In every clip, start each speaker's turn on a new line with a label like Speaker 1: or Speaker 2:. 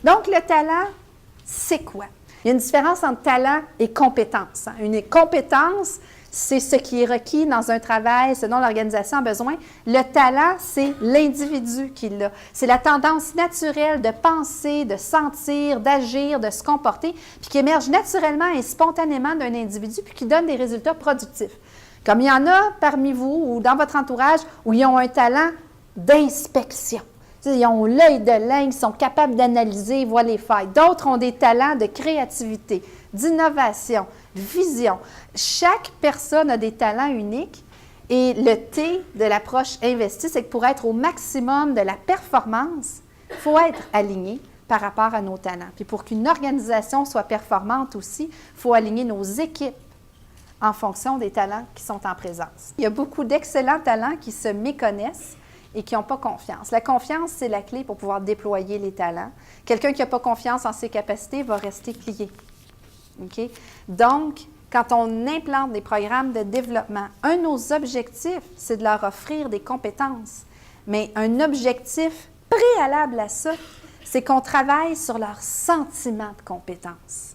Speaker 1: Donc, le talent, c'est quoi? Il y a une différence entre talent et compétence. Une compétence, c'est ce qui est requis dans un travail, ce dont l'organisation a besoin. Le talent, c'est l'individu qui l'a. C'est la tendance naturelle de penser, de sentir, d'agir, de se comporter, puis qui émerge naturellement et spontanément d'un individu, puis qui donne des résultats productifs. Comme il y en a parmi vous ou dans votre entourage où ils ont un talent d'inspection. Ils ont l'œil de l'aigle, ils sont capables d'analyser, ils voient les failles. D'autres ont des talents de créativité, d'innovation, de vision. Chaque personne a des talents uniques et le T de l'approche investie, c'est que pour être au maximum de la performance, il faut être aligné par rapport à nos talents. Puis pour qu'une organisation soit performante aussi, il faut aligner nos équipes en fonction des talents qui sont en présence. Il y a beaucoup d'excellents talents qui se méconnaissent et qui n'ont pas confiance. La confiance, c'est la clé pour pouvoir déployer les talents. Quelqu'un qui n'a pas confiance en ses capacités va rester plié. Okay? Donc, quand on implante des programmes de développement, un de nos objectifs, c'est de leur offrir des compétences. Mais un objectif préalable à ça, c'est qu'on travaille sur leur sentiment de compétence,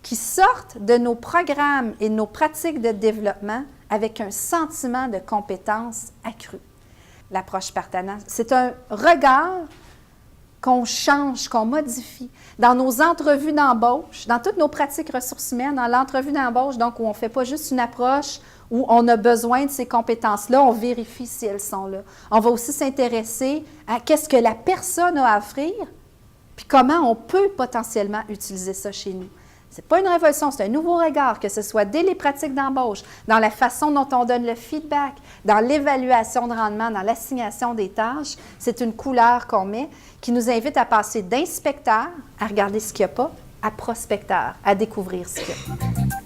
Speaker 1: qui sortent de nos programmes et de nos pratiques de développement avec un sentiment de compétence accru. L'approche partenariat, c'est un regard qu'on change, qu'on modifie. Dans nos entrevues d'embauche, dans toutes nos pratiques ressources humaines, dans l'entrevue d'embauche, donc où on ne fait pas juste une approche où on a besoin de ces compétences-là, on vérifie si elles sont là. On va aussi s'intéresser à qu'est-ce que la personne a à offrir, puis comment on peut potentiellement utiliser ça chez nous. Ce n'est pas une révolution, c'est un nouveau regard, que ce soit dès les pratiques d'embauche, dans la façon dont on donne le feedback, dans l'évaluation de rendement, dans l'assignation des tâches. C'est une couleur qu'on met qui nous invite à passer d'inspecteur, à regarder ce qu'il n'y a pas, à prospecteur, à découvrir ce qu'il y a.